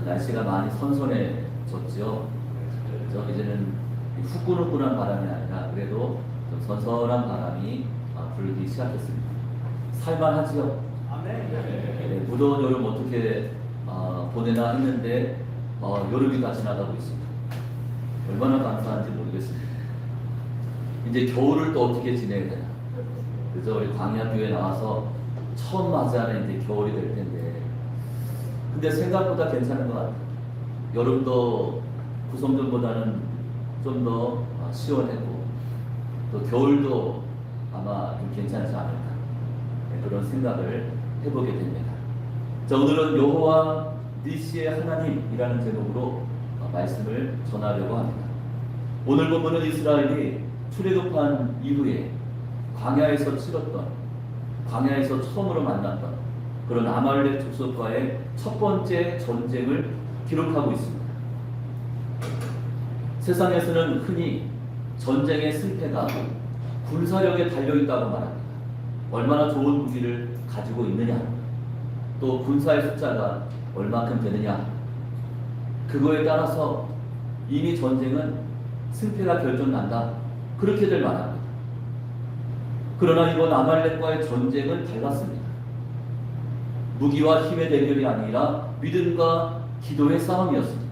날씨가 많이 선선해졌죠. 그래서 이제는 후끈후끈한 바람이 아니라 그래도 좀 선선한 바람이 불기 시작했습니다. 살만하지요. 네, 무더운 여름 어떻게 보내나 했는데 여름이 다 지나가고 있습니다. 얼마나 감사한지 모르겠습니다. 이제 겨울을 또 어떻게 지내야 되나. 그래서 우리 광야교회 나와서 처음 맞이하는 이제 겨울이 될 텐데, 근데 생각보다 괜찮은 것 같아요. 여름도 구성전보다는 좀 더 시원하고 또 겨울도 아마 좀 괜찮지 않을까, 그런 생각을 해보게 됩니다. 자, 오늘은 여호와 니시의 하나님이라는 제목으로 말씀을 전하려고 합니다. 오늘 본문은 이스라엘이 출애굽한 이후에 광야에서 치렀던, 광야에서 처음으로 만났던 그런 아말렉 족속과의 첫 번째 전쟁을 기록하고 있습니다. 세상에서는 흔히 전쟁의 승패가 군사력에 달려있다고 말합니다. 얼마나 좋은 무기를 가지고 있느냐, 또 군사의 숫자가 얼마큼 되느냐, 그거에 따라서 이미 전쟁은 승패가 결정난다, 그렇게들 말합니다. 그러나 이번 아말렉과의 전쟁은 달랐습니다. 무기와 힘의 대결이 아니라 믿음과 기도의 싸움이었습니다.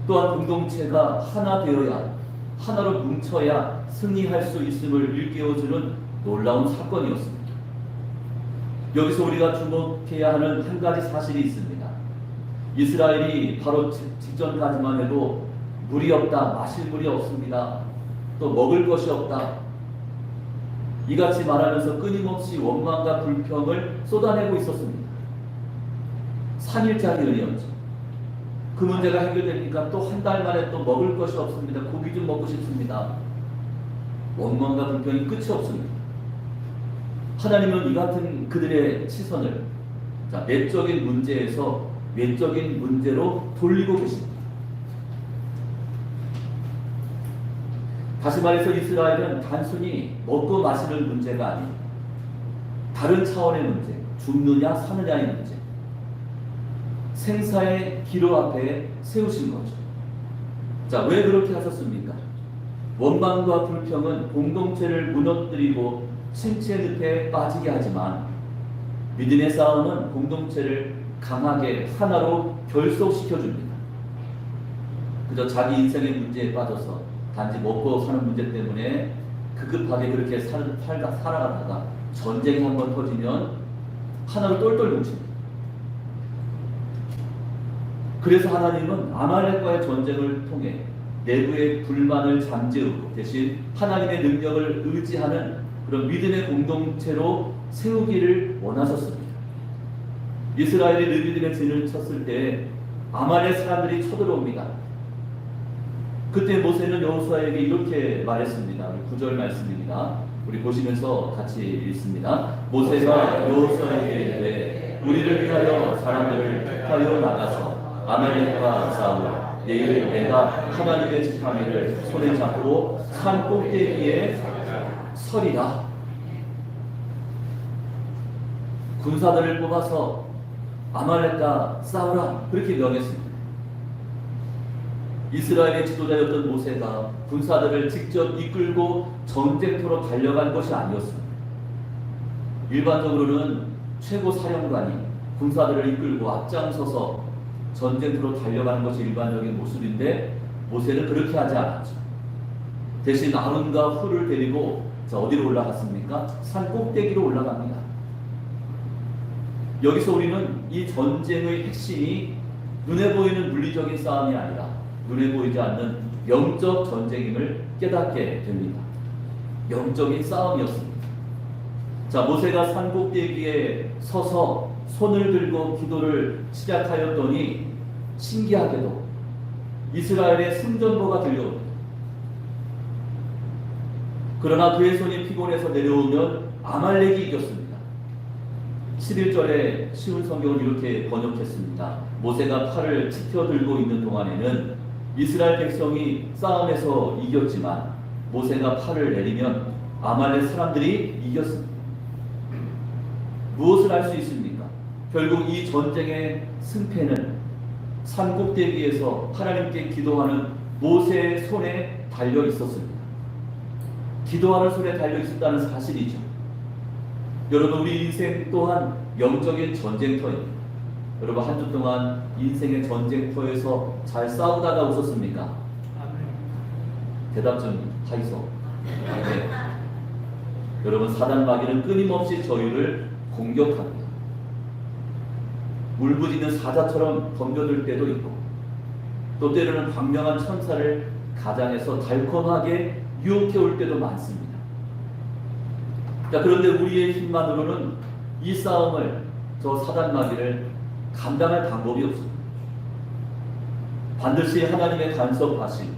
또한 공동체가 하나 되어야, 하나로 뭉쳐야 승리할 수 있음을 일깨워주는 놀라운 사건이었습니다. 여기서 우리가 주목해야 하는 한 가지 사실이 있습니다. 이스라엘이 바로 직전까지만 해도 물이 없다, 마실 물이 없습니다, 또 먹을 것이 없다, 이같이 말하면서 끊임없이 원망과 불평을 쏟아내고 있었습니다. 3일짜리 은이었죠. 그 문제가 해결되니까 또 한 달 만에 또 먹을 것이 없습니다. 고기 좀 먹고 싶습니다. 원망과 불평이 끝이 없습니다. 하나님은 이 같은 그들의 시선을 내적인 문제에서 외적인 문제로 돌리고 계십니다. 다시 말해서 이스라엘은 단순히 먹고 마시는 문제가 아닌 다른 차원의 문제, 죽느냐 사느냐의 문제, 생사의 기로 앞에 세우신 거죠. 자, 왜 그렇게 하셨습니까? 원망과 불평은 공동체를 무너뜨리고 침체 늪에 빠지게 하지만 믿음의 싸움은 공동체를 강하게 하나로 결속시켜줍니다. 그저 자기 인생의 문제에 빠져서 단지 먹고 사는 문제 때문에 급급하게 그렇게 살아가다가 전쟁이 한번 터지면 하나로 똘똘 뭉칩니다. 그래서 하나님은 아말렉과의 전쟁을 통해 내부의 불만을 잠재우고 대신 하나님의 능력을 의지하는 그런 믿음의 공동체로 세우기를 원하셨습니다. 이스라엘이 르비딤에 진을 쳤을 때 아말렉 사람들이 쳐들어옵니다. 그때 모세는 여호수아에게 이렇게 말했습니다. 9절 말씀입니다. 우리 보시면서 같이 읽습니다. 모세가 여호수아에게 이르되 우리를 위하여 사람들을 택하여 나가서 아말렉과 싸우라. 내일 내가 하나님의 지팡이를 손에 잡고 산 꼭대기에 서리라. 군사들을 뽑아서 아말렉과 싸우라, 그렇게 명했습니다. 이스라엘의 지도자였던 모세가 군사들을 직접 이끌고 전쟁터로 달려간 것이 아니었습니다. 일반적으로는 최고 사령관이 군사들을 이끌고 앞장서서 전쟁터로 달려가는 것이 일반적인 모습인데 모세는 그렇게 하지 않았죠. 대신 아론과 훌을 데리고 어디로 올라갔습니까? 산 꼭대기로 올라갑니다. 여기서 우리는 이 전쟁의 핵심이 눈에 보이는 물리적인 싸움이 아니라 눈에 보이지 않는 영적 전쟁임을 깨닫게 됩니다. 영적인 싸움이었습니다. 자, 모세가 산 꼭대기에 서서 손을 들고 기도를 시작하였더니 신기하게도 이스라엘의 승전보가 들려옵니다. 그러나 그의 손이 피곤해서 내려오면 아말렉이 이겼습니다. 11절에 쉬운 성경을 이렇게 번역했습니다. 모세가 팔을 치켜 들고 있는 동안에는 이스라엘 백성이 싸움에서 이겼지만 모세가 팔을 내리면 아말렉 사람들이 이겼습니다. 무엇을 알 수 있습니까? 결국 이 전쟁의 승패는 산꼭대기에서 하나님께 기도하는 모세의 손에 달려 있었습니다. 기도하는 손에 달려 있었다는 사실이죠. 여러분, 우리 인생 또한 영적인 전쟁터입니다. 여러분, 한 주 동안 인생의 전쟁터에서 잘 싸우다가 웃었습니까? 대답 좀 하이소. 네. 여러분, 사단 마귀는 끊임없이 저희를 공격합니다. 울부짖는 사자처럼 덤벼들 때도 있고, 또 때로는 광명한 천사를 가장해서 달콤하게 유혹해 올 때도 많습니다. 자, 그런데 우리의 힘만으로는 이 싸움을, 저 사단 마귀를 감당할 방법이 없습니다. 반드시 하나님의 간섭하심,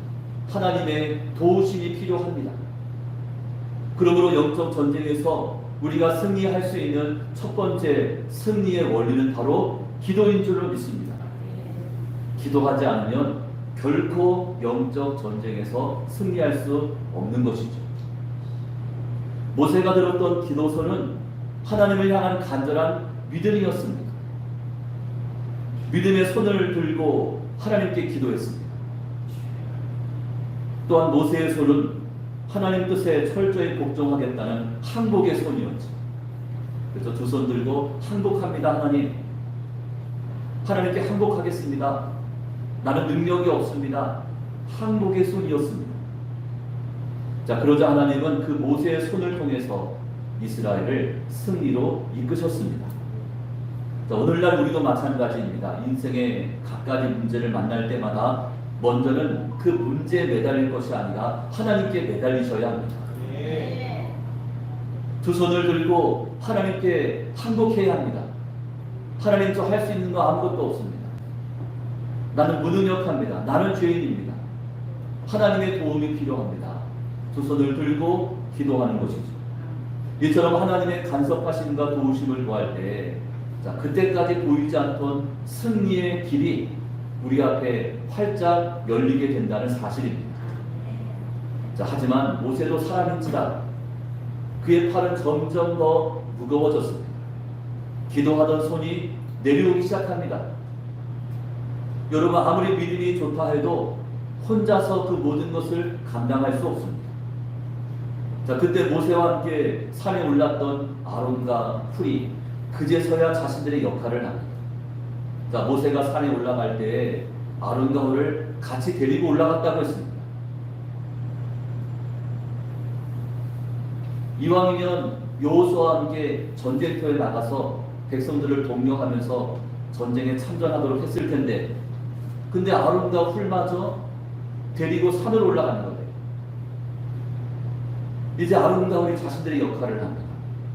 하나님의 도우심이 필요합니다. 그러므로 영적 전쟁에서 우리가 승리할 수 있는 첫 번째 승리의 원리는 바로 기도인 줄로 믿습니다. 기도하지 않으면 결코 영적 전쟁에서 승리할 수 없는 것이죠. 모세가 들었던 기도서는 하나님을 향한 간절한 믿음이었습니다. 믿음의 손을 들고 하나님께 기도했습니다. 또한 모세의 손은 하나님 뜻에 철저히 복종하겠다는 항복의 손이었죠. 그래서 두 손 들고 항복합니다. 하나님께 항복하겠습니다. 나는 능력이 없습니다. 항복의 손이었습니다. 자, 그러자 하나님은 그 모세의 손을 통해서 이스라엘을 승리로 이끄셨습니다. 자, 오늘날 우리도 마찬가지입니다. 인생의 각가지 문제를 만날 때마다 먼저는 그 문제에 매달릴 것이 아니라 하나님께 매달리셔야 합니다. 두 손을 들고 하나님께 항복해야 합니다. 하나님, 저 할 수 있는 거 아무것도 없습니다. 나는 무능력합니다. 나는 죄인입니다. 하나님의 도움이 필요합니다. 두 손을 들고 기도하는 것이죠. 이처럼 하나님의 간섭하심과 도우심을 구할 때, 자, 그때까지 보이지 않던 승리의 길이 우리 앞에 활짝 열리게 된다는 사실입니다. 자, 하지만 모세도 사람인지라 그의 팔은 점점 더 무거워졌습니다. 기도하던 손이 내려오기 시작합니다. 여러분, 아무리 믿음이 좋다 해도 혼자서 그 모든 것을 감당할 수 없습니다. 자, 그때 모세와 함께 산에 올랐던 아론과 훌이 그제서야 자신들의 역할을 합니다. 자, 모세가 산에 올라갈 때 아론과 훌을 같이 데리고 올라갔다고 했습니다. 이왕이면 여호수아와 함께 전쟁터에 나가서 백성들을 독려하면서 전쟁에 참전하도록 했을 텐데, 근데 아론과 훌마저 데리고 산을 올라가는 거예요. 이제 아론과 훌이 자신들의 역할을 합니다.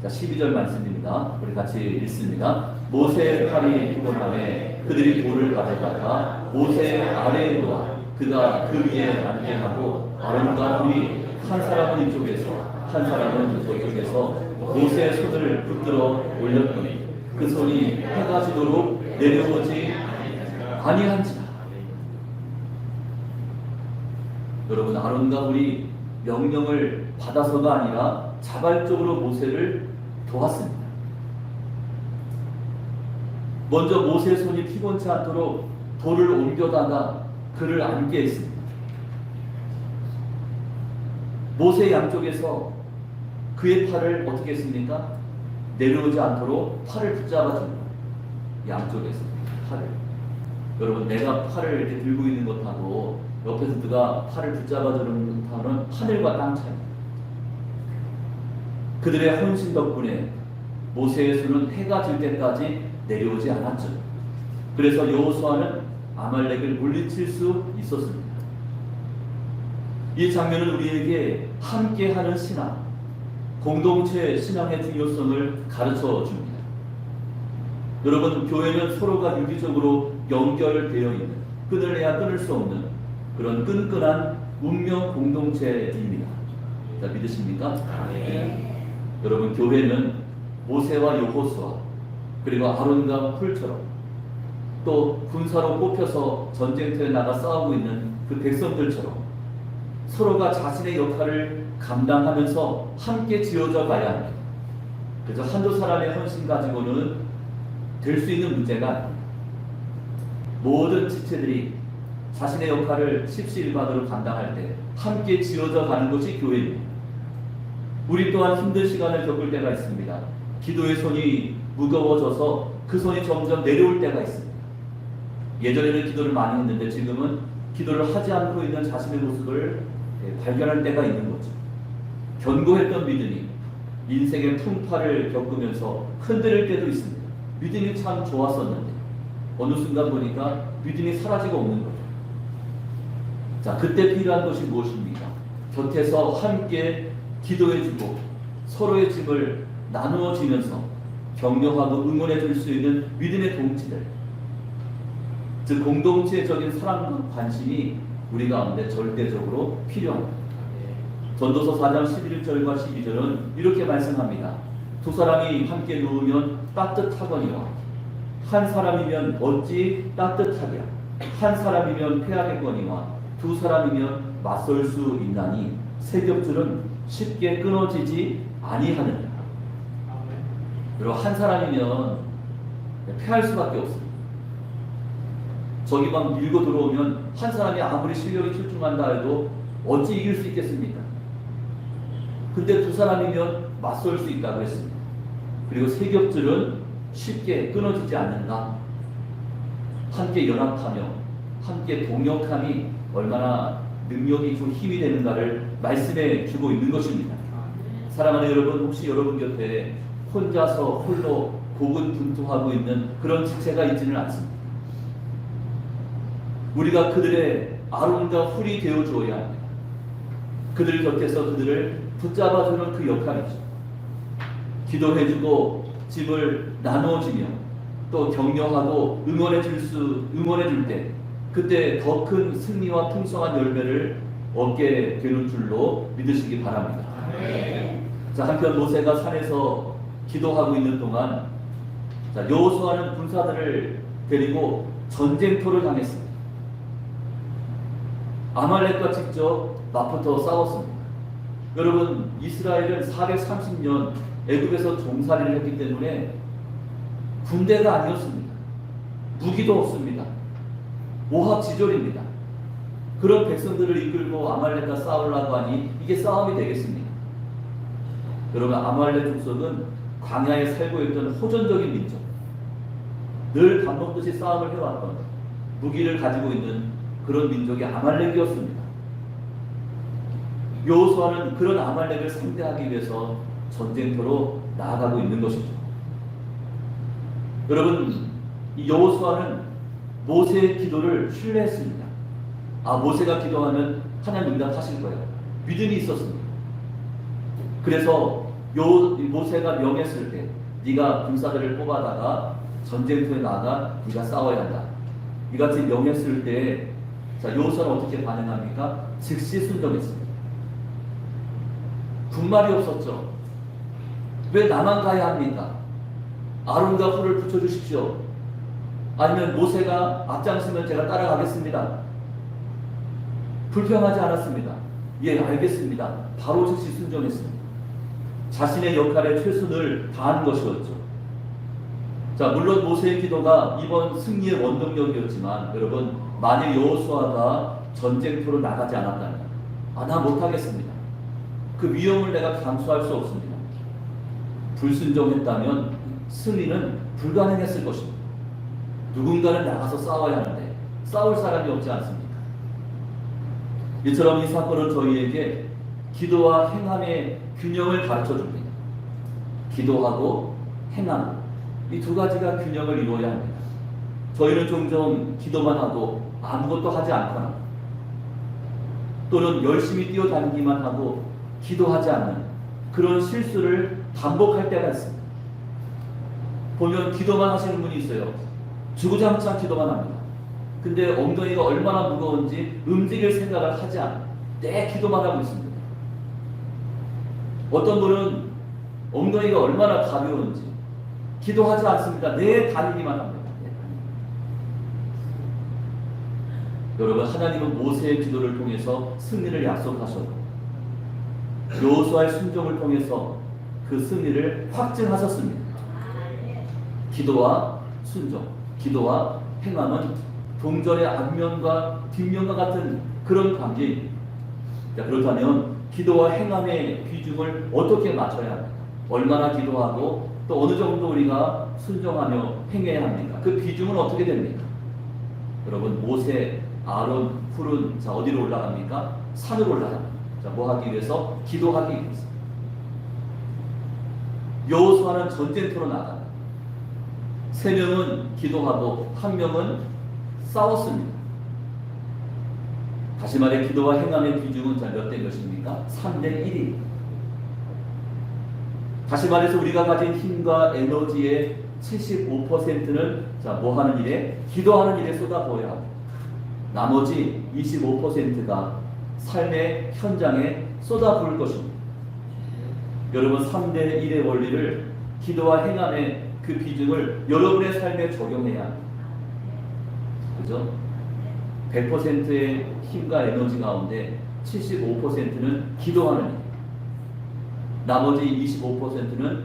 자, 12절 말씀입니다. 우리 같이 읽습니다. 모세의 팔이 피곤함에 그들이 돌을 가져다가 모세의 아래에 놓아 그가 그 위에 앉게 하고 아론과 훌이 한 사람은 이쪽에서 한 사람은 저쪽에서 모세의 손을 붙들어 올렸더니 그 손이 해가 지도록 내려오지 아니한지라. 여러분, 아론과 훌이 명령을 받아서가 아니라 자발적으로 모세를 도왔습니다. 먼저 모세의 손이 피곤치 않도록 돌을 옮겨다가 그를 앉게 했습니다. 모세 양쪽에서 그의 팔을 어떻게 했습니까? 내려오지 않도록 팔을 붙잡아 줍니다. 양쪽에서 팔을. 여러분, 내가 팔을 이렇게 들고 있는 것하고 옆에서 누가 팔을 붙잡아 주는 것하고는 하늘과 땅 차이입니다. 그들의 헌신 덕분에 모세의 손은 해가 질 때까지 내려오지 않았죠. 그래서 여호수아는 아말렉을 물리칠 수 있었습니다. 이 장면은 우리에게 함께하는 신앙, 공동체 신앙의 중요성을 가르쳐 줍니다. 여러분, 교회는 서로가 유기적으로 연결되어 있는, 끊을래야 끊을 수 없는 그런 끈끈한 운명 공동체입니다. 자, 믿으십니까? 네. 여러분, 교회는 모세와 여호수아, 그리고 아론과 훌처럼 또 군사로 뽑혀서 전쟁터에 나가 싸우고 있는 그 백성들처럼 서로가 자신의 역할을 감당하면서 함께 지어져 가야 합니다. 그래서 한두 사람의 헌신 가지고는 될 수 있는 문제가 아닙니다. 모든 지체들이 자신의 역할을 십시일반으로 감당할 때 함께 지어져 가는 것이 교회입니다. 우리 또한 힘든 시간을 겪을 때가 있습니다. 기도의 손이 무거워져서 그 손이 점점 내려올 때가 있습니다. 예전에는 기도를 많이 했는데 지금은 기도를 하지 않고 있는 자신의 모습을 발견할 때가 있는 거죠. 견고했던 믿음이 인생의 풍파를 겪으면서 흔들릴 때도 있습니다. 믿음이 참 좋았었는데 어느 순간 보니까 믿음이 사라지고 없는 거죠. 자, 그때 필요한 것이 무엇입니까? 곁에서 함께 기도해주고 서로의 짐을 나누어지면서 격려하고 응원해줄 수 있는 믿음의 동지들, 즉 공동체적인 사랑과 관심이 우리 가운데 절대적으로 필요합니다. 전도서 4장 11절과 12절은 이렇게 말씀합니다. 두 사람이 함께 누우면 따뜻하거니와 한 사람이면 어찌 따뜻하랴. 한 사람이면 패하겠거니와 두 사람이면 맞설 수 있나니 세 겹줄은 쉽게 끊어지지 아니하느니라. 그리고 한 사람이면 패할 수밖에 없습니다. 적이 막 밀고 들어오면 한 사람이 아무리 실력이 출중한다 해도 어찌 이길 수 있겠습니까? 근데 두 사람이면 맞설 수 있다고 했습니다. 그리고 세 겹줄은 쉽게 끊어지지 않는다. 함께 연합하며 함께 동역함이 얼마나 능력이 좀 힘이 되는가를 말씀해 주고 있는 것입니다. 사랑하는 여러분, 혹시 여러분 곁에 혼자서 홀로 고군분투하고 있는 그런 지체가 있지는 않습니다. 우리가 그들의 아론과 훌이 되어 주어야 합니다. 그들 곁에서 그들을 붙잡아주는 그 역할이죠. 기도해주고 집을 나누어주며 또 격려하고 응원해줄 때 그때 더 큰 승리와 풍성한 열매를 얻게 되는 줄로 믿으시기 바랍니다. 자, 한편 모세가 산에서 기도하고 있는 동안 여호수아는 군사들을 데리고 전쟁터를 향했습니다. 아말렉과 직접 맞붙어 싸웠습니다. 여러분, 이스라엘은 430년 애굽에서 종살이를 했기 때문에 군대가 아니었습니다. 무기도 없습니다. 오합지졸입니다. 그런 백성들을 이끌고 아말렉과 싸우려고 하니 이게 싸움이 되겠습니까? 여러분, 아말렉 족속은 광야에 살고 있던 호전적인 민족, 늘 밥 먹듯이 싸움을 해왔던 무기를 가지고 있는 그런 민족이 아말렉이었습니다. 여호수아는 그런 아말렉을 상대하기 위해서 전쟁터로 나아가고 있는 것이죠. 여러분, 이 여호수아는 모세의 기도를 신뢰했습니다. 모세가 기도하면 하나님 응답하실 거예요. 믿음이 있었습니다. 그래서 모세가 명했을 때 네가 군사들을 뽑아다가 전쟁터에 나가 네가 싸워야 한다. 이같이 명했을 때 여호수아는 어떻게 반응합니까? 즉시 순종했습니다. 군말이 없었죠. 왜 나만 가야 합니까? 아론과 훌을 붙여주십시오. 아니면 모세가 앞장서면 제가 따라가겠습니다. 불평하지 않았습니다. 예, 알겠습니다. 바로 즉시 순종했습니다. 자신의 역할에 최선을 다한 것이었죠. 자, 물론 모세의 기도가 이번 승리의 원동력이었지만 여러분, 만일 여호수아가 전쟁터로 나가지 않았다면 나 못하겠습니다. 그 위험을 내가 감수할 수 없습니다. 불순종했다면 승리는 불가능했을 것입니다. 누군가는 나가서 싸워야 하는데 싸울 사람이 없지 않습니까? 이처럼 이 사건은 저희에게 기도와 행함의 균형을 가르쳐 줍니다. 기도하고 행함, 이 두 가지가 균형을 이루어야 합니다. 저희는 종종 기도만 하고 아무것도 하지 않거나 또는 열심히 뛰어다니기만 하고 기도하지 않는 그런 실수를 반복할 때가 있습니다. 보면 기도만 하시는 분이 있어요. 주구장창 기도만 합니다. 근데 엉덩이가 얼마나 무거운지 움직일 생각을 하지 않아. 내 기도만 하고 있습니다. 어떤 분은 엉덩이가 얼마나 가벼운지 기도하지 않습니다. 내 다니기만 합니다. 여러분, 하나님은 모세의 기도를 통해서 승리를 약속하셨고 여호수아의 순종을 통해서 그 승리를 확증하셨습니다. 기도와 순종, 기도와 행함은 동전의 앞면과 뒷면과 같은 그런 관계입니다. 자, 그렇다면 기도와 행함의 비중을 어떻게 맞춰야 합니까? 얼마나 기도하고 또 어느 정도 우리가 순종하며 행해야 합니까? 그 비중은 어떻게 됩니까? 여러분, 모세, 아론, 훌은 자 어디로 올라갑니까? 산으로 올라갑니다. 자, 뭐 하기 위해서? 기도하기 위해서. 여호수아는 전쟁터로 나갑니다. 3명은 기도하고 1명은 싸웠습니다. 다시 말해 기도와 행함의 비중은 몇 대인 것입니까? 3대 1이. 다시 말해서 우리가 가진 힘과 에너지의 75%는 뭐 하는 일에? 기도하는 일에 쏟아부어야 합니다. 나머지 25%가 삶의 현장에 쏟아부을 것입니다. 여러분, 3대 1의 원리를 기도와 행함의 그 비중을 여러분의 삶에 적용해야 합니다. 그죠? 100%의 힘과 에너지 가운데 75%는 기도하는 일, 나머지 25%는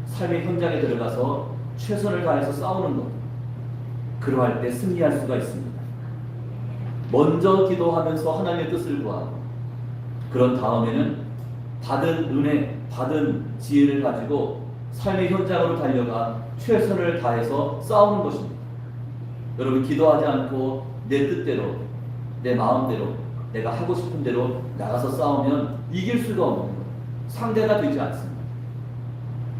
삶의 현장에 들어가서 최선을 다해서 싸우는 것. 그러할 때 승리할 수가 있습니다. 먼저 기도하면서 하나님의 뜻을 구하고 그런 다음에는 받은 은혜, 받은 지혜를 가지고 삶의 현장으로 달려가 최선을 다해서 싸우는 것입니다. 여러분, 기도하지 않고 내 뜻대로, 내 마음대로, 내가 하고 싶은 대로 나가서 싸우면 이길 수가 없는 거예요. 상대가 되지 않습니다.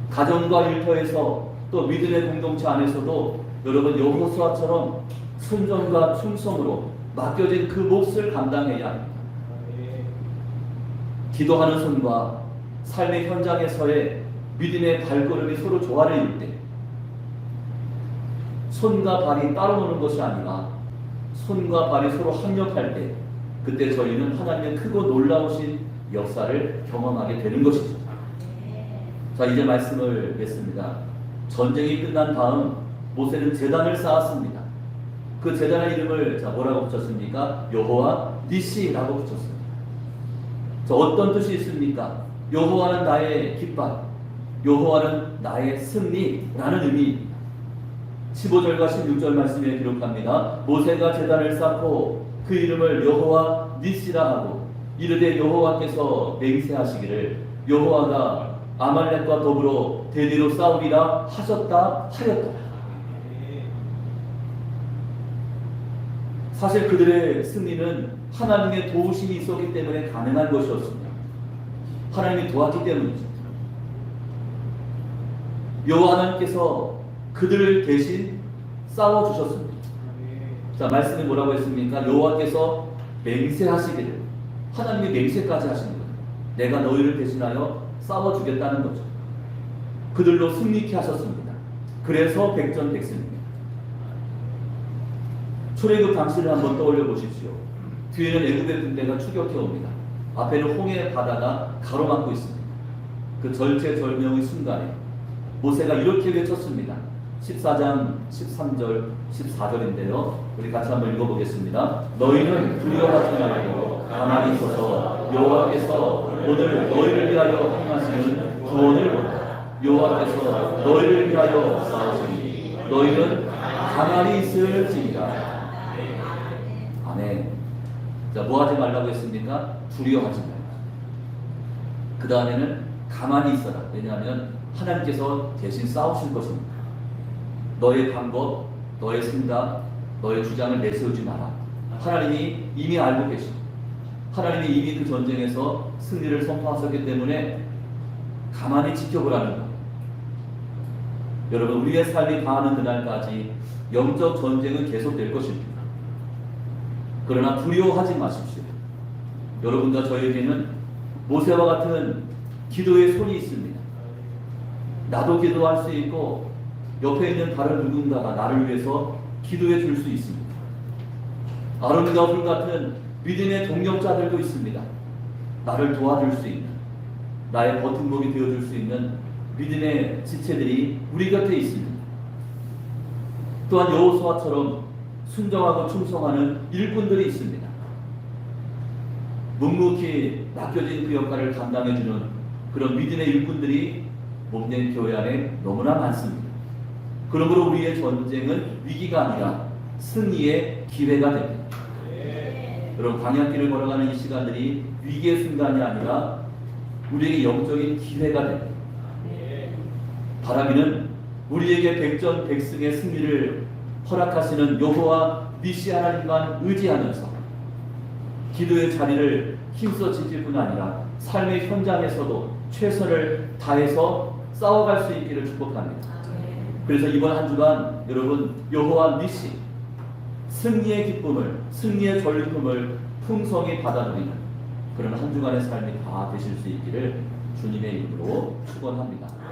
가정과 일터에서 또 믿음의 공동체 안에서도 여러분, 여호수아처럼 순종과 충성으로 맡겨진 그 몫을 감당해야 합니다. 기도하는 손과 삶의 현장에서의 믿음의 발걸음이 서로 조화를 이룰 때 손과 발이 따로 노는 것이 아니라 손과 발이 서로 합력할 때 그때 저희는 하나님의 크고 놀라우신 역사를 경험하게 되는 것이죠. 자, 이제 말씀을 맺습니다. 전쟁이 끝난 다음 모세는 제단을 쌓았습니다. 그 제단의 이름을 뭐라고 붙였습니까? 여호와 니시라고 붙였습니다. 자, 어떤 뜻이 있습니까? 여호와는 나의 깃발, 여호와는 나의 승리라는 의미입니다. 15절과 16절 말씀에 기록합니다. 모세가 제단을 쌓고 그 이름을 여호와 니시라 하고 이르되 여호와께서 맹세하시기를 여호와가 아말렉과 더불어 대대로 싸우리라 하셨다 하였다. 사실 그들의 승리는 하나님의 도우심이 있었기 때문에 가능한 것이었습니다. 하나님이 도왔기 때문이죠. 여호와 하나님께서 그들을 대신 싸워주셨습니다. 자, 말씀이 뭐라고 했습니까? 여호와께서 맹세하시기를, 하나님이 맹세까지 하시는 거예요. 내가 너희를 대신하여 싸워주겠다는 거죠. 그들로 승리케 하셨습니다. 그래서 백전백승입니다. 출애굽 당시를 한번 떠올려 보십시오. 뒤에는 애굽의 군대가 추격해 옵니다. 앞에는 홍해 바다가 가로막고 있습니다. 그 절체절명의 순간에 모세가 이렇게 외쳤습니다. 14장 13절 14절인데요. 우리 같이 한번 읽어보겠습니다. 너희는 두려워하지 말고 가만히 있어서 여호와께서 오늘 너희를 위하여 행하시는 구원을 보라. 여호와께서 너희를 위하여 싸우시니 너희는 가만히 있을지니라. 아멘. 자, 뭐 하지 말라고 했습니까? 두려워하지 말라. 그 다음에는 가만히 있어라. 왜냐하면 하나님께서 대신 싸우실 것입니다. 너의 방법, 너의 생각, 너의 주장을 내세우지 마라. 하나님이 이미 알고 계십니다. 하나님이 이미 그 전쟁에서 승리를 선포하셨기 때문에 가만히 지켜보라는 것. 여러분, 우리의 삶이 다하는 그날까지 영적 전쟁은 계속될 것입니다. 그러나 두려워하지 마십시오. 여러분과 저에게는 모세와 같은 기도의 손이 있습니다. 나도 기도할 수 있고 옆에 있는 다른 누군가가 나를 위해서 기도해 줄 수 있습니다. 아론과 훌 같은 믿음의 동력자들도 있습니다. 나를 도와줄 수 있는, 나의 버팀목이 되어줄 수 있는 믿음의 지체들이 우리 곁에 있습니다. 또한 여호수아처럼 순종하고 충성하는 일꾼들이 있습니다. 묵묵히 맡겨진 그 역할을 감당해주는 그런 믿음의 일꾼들이 몸된 교회 안에 너무나 많습니다. 그러므로 우리의 전쟁은 위기가 아니라 승리의 기회가 됩니다. 여러분, 광야길을 걸어가는 이 시간들이 위기의 순간이 아니라 우리에게 영적인 기회가 됩니다. 바라기는 우리에게 백전백승의 승리를 허락하시는 여호와 니시 하나님만 의지하면서 기도의 자리를 힘써 지킬 뿐 아니라 삶의 현장에서도 최선을 다해서 싸워갈 수 있기를 축복합니다. 그래서 이번 한 주간 여러분 여호와 니시 승리의 기쁨을, 승리의 전리품을 풍성히 받아들이는 그런 한 주간의 삶이 다 되실 수 있기를 주님의 이름으로 축원합니다.